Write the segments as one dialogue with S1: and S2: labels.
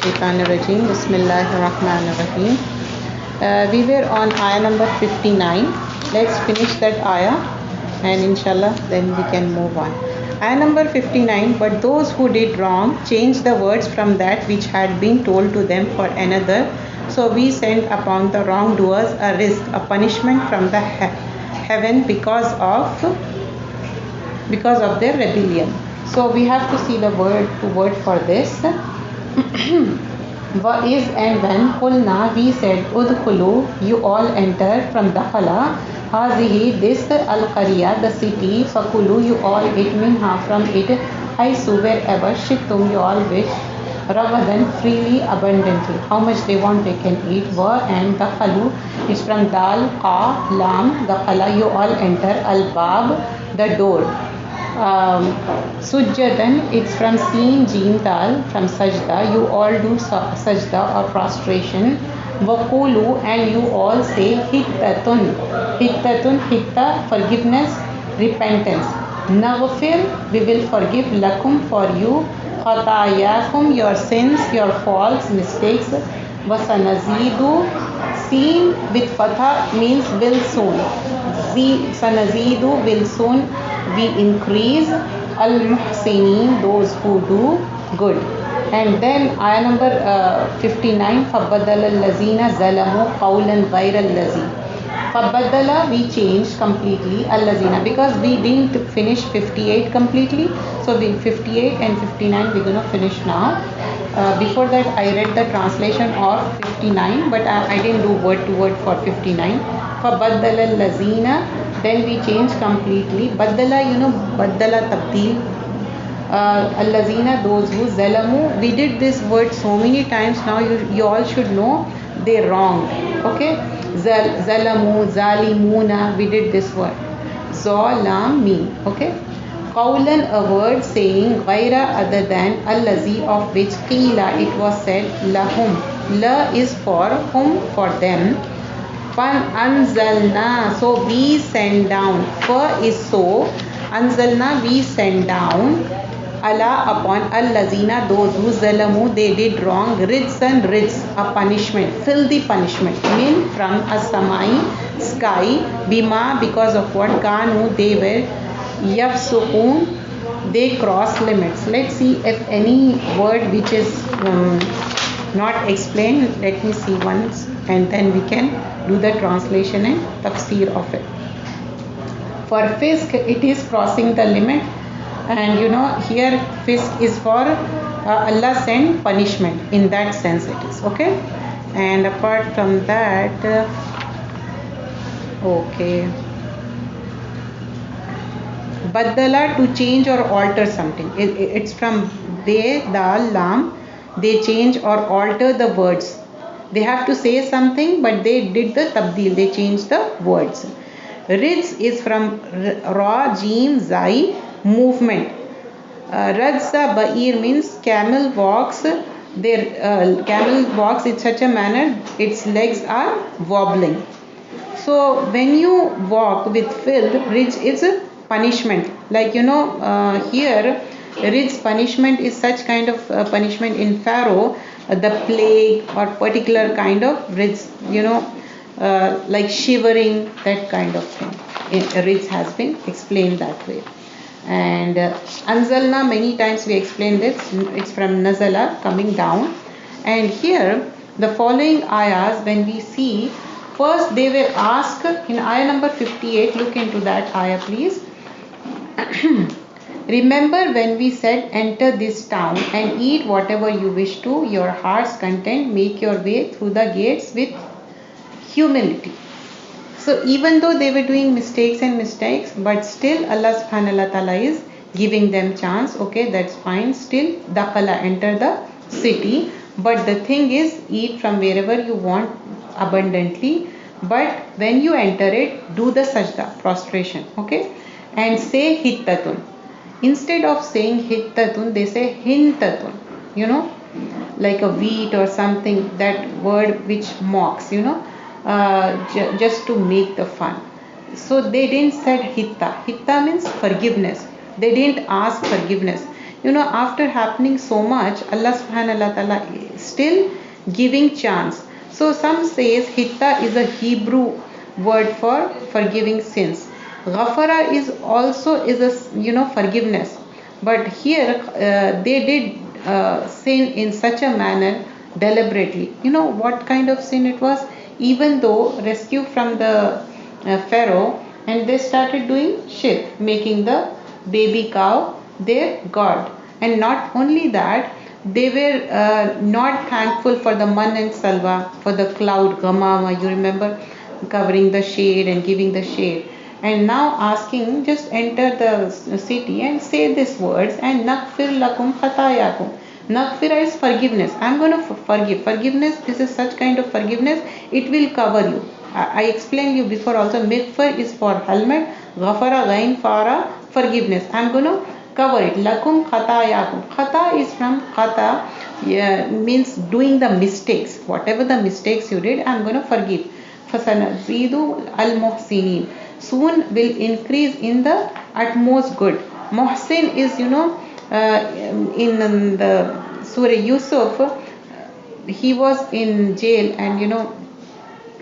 S1: Minash-shaytanir-rajim. Bismillahir-rahmanir-rahim. We were on ayah number 59. Let's finish that ayah and inshallah then we can move on. Ayah number 59. But those who did wrong changed the words from that which had been told to them for another. So we sent upon the wrongdoers a risk, a punishment from the heaven because of their rebellion. So we have to see the word to word for this. Is and when qulna we said udkhulu, you all enter from dakhala hazihi, this al-qarya, the city, fakulu, you all eat minha, from it, haisu, wherever shittum, you all wish, ragadan, freely, abundantly, how much they want they can eat. Wa and dakhalu is from dal, qa, lam, dakhala, you all enter, al-bab, the door. Sujjadan, it's from Seen, Jeen, Dal, from Sajda, you all do Sajda or prostration. Waqulu, and you all say Hittatun. Hittatun, Hitta, forgiveness, repentance. Naghfir, we will forgive lakum, for you. Khatayakum, your sins, your faults, mistakes. Wasanazidu, Seen with fatha means will soon. Sanazidu, will soon we increase. Al-muhsinin, those who do good. And then ayah number 59, فَبَدَّلَ الَّذِينَ ظَلَمُوا قَوْلًا غَيْرَ الَّذِي. فَبَدَّلَ, we changed completely, الَّذِينَ, because we didn't finish 58 completely. So 58 and 59 we're going to finish now. Before that I read the translation of 59, but I didn't do word to word for 59. فَبَدَّلَ الَّذِينَ, then we change completely. Baddala, baddala tabdeel. Allazina, those who, zalamu, we did this word so many times now, you all should know they're wrong. Okay? Zalamu, zalimuna, we did this word. Zalami. Okay? Qawlan, a word saying, ghaira, other than, allazi, of which qila, it was said, lahum. La is for whom, for them. Fan anzalna, so we send down. Fa is so. Anzalna, we send down. Ala, upon al-lazina, those who zalamu, they did wrong. Rizan, riz, a punishment, filthy punishment. Min, from as-samai, sky. Bima, because of what kanu, they were. Yafsukun, they cross limits. Let's see if any word which is not explained. Let me see once and then we can do the translation and tafsir of it. For fisk, it is crossing the limit, and here fisk is for Allah send punishment, in that sense it is. Okay, and apart from that, okay, baddala, to change or alter something. It's from be, dal, lam, they change or alter the words. They have to say something, but they did the tabdeel, they changed the words. Riz is from ra, jim, zai, movement. Radza ba'ir means camel walks. Their camel walks in such a manner its legs are wobbling. So when you walk with filth, riz is a punishment. Like here, riz punishment is such kind of punishment in Pharaoh. The plague or particular kind of riz, like shivering, that kind of thing. Riz has been explained that way. And anzalna, many times we explained this, it's from nazala, coming down. And here the following ayahs, when we see, first they were asked in ayah number 58, look into that ayah please. Remember when we said, enter this town and eat whatever you wish to your heart's content, make your way through the gates with humility. So even though they were doing mistakes, but still Allah subhanahu wa ta'ala is giving them chance. Okay, that's fine. Still dakhala, enter the city. But the thing is, eat from wherever you want abundantly. But when you enter it, do the sajda, prostration. Okay, and say hittatun. Instead of saying hittatun, they say hintatun, like a wheat or something, that word which mocks, just to make the fun. So they didn't say hitta. Hitta means forgiveness. They didn't ask forgiveness. After happening so much, Allah subhanahu wa ta'ala still giving chance. So some says hitta is a Hebrew word for forgiving sins. Ghafara is also is a forgiveness, but here they did sin in such a manner deliberately. You know what kind of sin it was? Even though rescue from the Pharaoh, and they started doing shirk, making the baby cow their god. And not only that, they were not thankful for the man and salwa, for the cloud gamama, you remember, covering the shade and giving the shade. And now asking, just enter the city and say these words, and nakfir lakum khatayakum. Nakfira is forgiveness. I'm going to forgive. Forgiveness, this is such kind of forgiveness, it will cover you. I explained you before also, mikfar is for helmet, ghafara, gain, fara, forgiveness. I'm going to cover it. Lakum khatayakum. Khata is from khata, means doing the mistakes. Whatever the mistakes you did, I'm going to forgive. Fasanazidu al muhsinin. Soon will increase in the utmost good. Muhsin is, in the Surah Yusuf, he was in jail and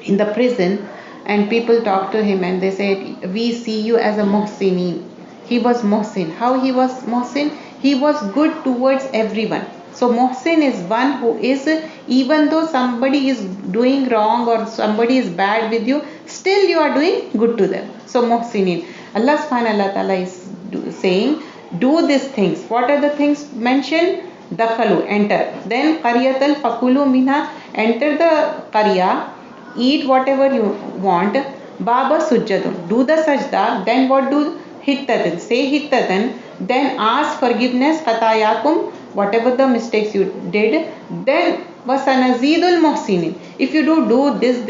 S1: in the prison, and people talked to him and they said, we see you as a muhsinin. He was muhsin. How he was muhsin? He was good towards everyone. So muhsin is one who is, even though somebody is doing wrong or somebody is bad with you, still you are doing good to them. So muhsinin. Allah subhanahu wa ta'ala is saying, do these things. What are the things mentioned? Dakhalu, enter. Then qaryatal fakulu minha, enter the qarya, eat whatever you want. Baba sujjadun, do the sajda. Then what do? Hittatan, say hittatan. Then ask forgiveness, khatayakum, whatever the mistakes you did. Then wasanazidul muhsinin. If you do this,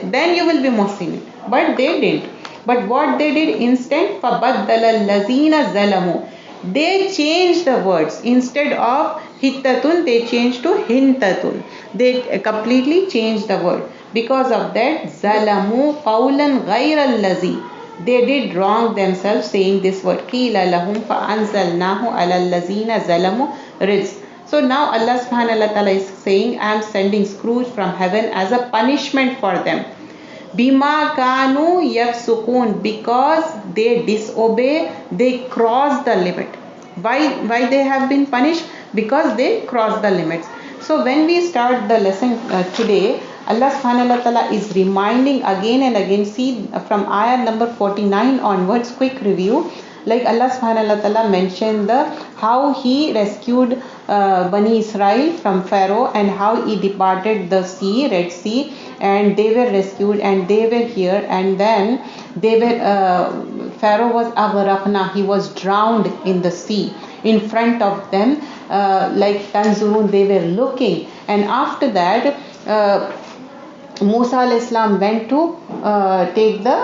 S1: then you will be muhsinin. But they didn't. But what they did instant, fabaddala lazina zalamu. They changed the words. Instead of hittatun, they changed to hintatun. They completely changed the word. Because of that, zalamu qawlan ghayra allazi. They did wrong themselves saying this word. Qila lahum fa'anzalnahu ala allazina zalamu rizq. So now Allah subhanahu wa ta'ala is saying, I am sending Scrooge from heaven as a punishment for them. Bima kanu yafsukun, because they disobey, they cross the limit. Why they have been punished? Because they cross the limits. So when we start the lesson today, Allah subhanahu wa ta'ala is reminding again and again. See, from ayah number 49 onwards, quick review. Like Allah subhanahu wa ta'ala mentioned how he rescued Bani Israel from Pharaoh, and how he departed the sea, Red Sea, and they were rescued and they were here, and then they were Pharaoh was aghraqna, he was drowned in the sea in front of them, like tanzurun, they were looking. And after that Musa alayhi salam went to take the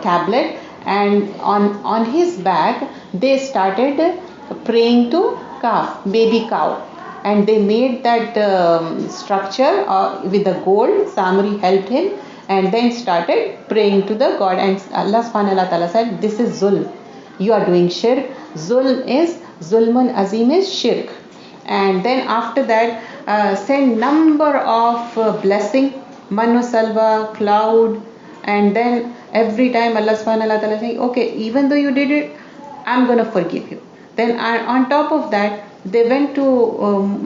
S1: tablet, and on his back they started praying to calf, baby cow, and they made that structure with the gold. Samri helped him and then started praying to the God, and Allah subhanahu wa ta'ala said, this is zulm, you are doing shirk. Zulm is, zulmun azim is shirk. And then after that send number of blessing, manu salva, cloud, and then every time Allah subhanahu wa ta'ala saying, okay, even though you did it, I'm going to forgive you. Then on top of that, they went along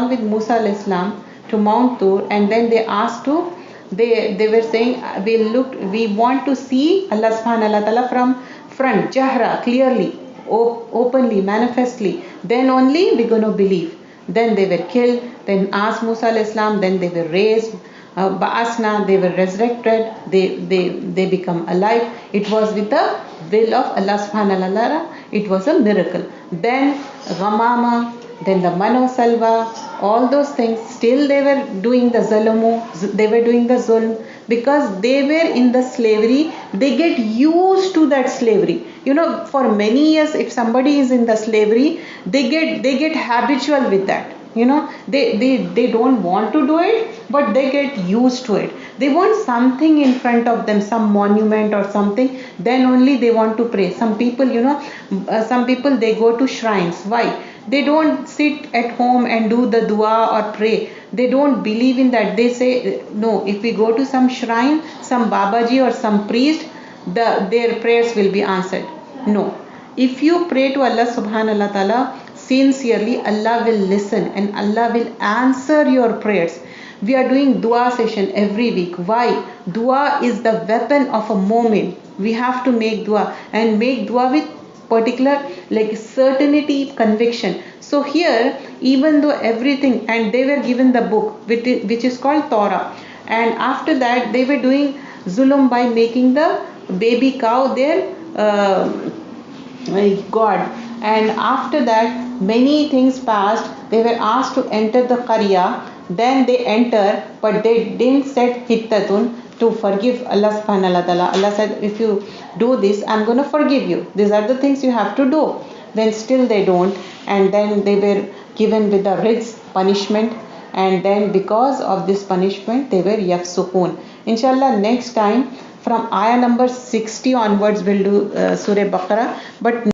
S1: with Musa alayhi salam to Mount Tur, and then they asked to, they were saying, we want to see Allah subhanahu wa ta'ala from front, jahra, clearly, openly, manifestly, then only we're going to believe. Then they were killed, then asked Musa alayhi salam, then they were raised, Ba'asna, they were resurrected, they become alive. It was with the will of Allah subhanahu wa ta'ala, it was a miracle. Then Ghamama, then the Mano Salva, all those things, still they were doing the Zalamu, they were doing the Zulm, because they were in the slavery. They get used to that slavery. For many years, if somebody is in the slavery, they get habitual with that. They don't want to do it, but they get used to it. They want something in front of them, some monument or something, then only they want to pray. Some people they go to shrines. Why? They don't sit at home and do the dua or pray. They don't believe in that. They say no, if we go to some shrine, some babaji or some priest, their prayers will be answered. No, if you pray to Allah subhanahu wa ta'ala sincerely, Allah will listen and Allah will answer your prayers. We are doing dua session every week. Why? Dua is the weapon of a moment. We have to make dua, and make dua with particular like certainty, conviction. So here, even though everything, and they were given the book which is called Torah, and after that they were doing zulum by making the baby cow their God. And after that, many things passed. They were asked to enter the Qarya. Then they enter, but they didn't set hittatun to forgive Allah subhanahu wa ta'ala. Allah said, if you do this, I'm going to forgive you. These are the things you have to do. Then still they don't. And then they were given with the rizq, punishment. And then because of this punishment, they were yafsukun. Inshallah, next time from ayah number 60 onwards, we'll do Surah Baqarah. But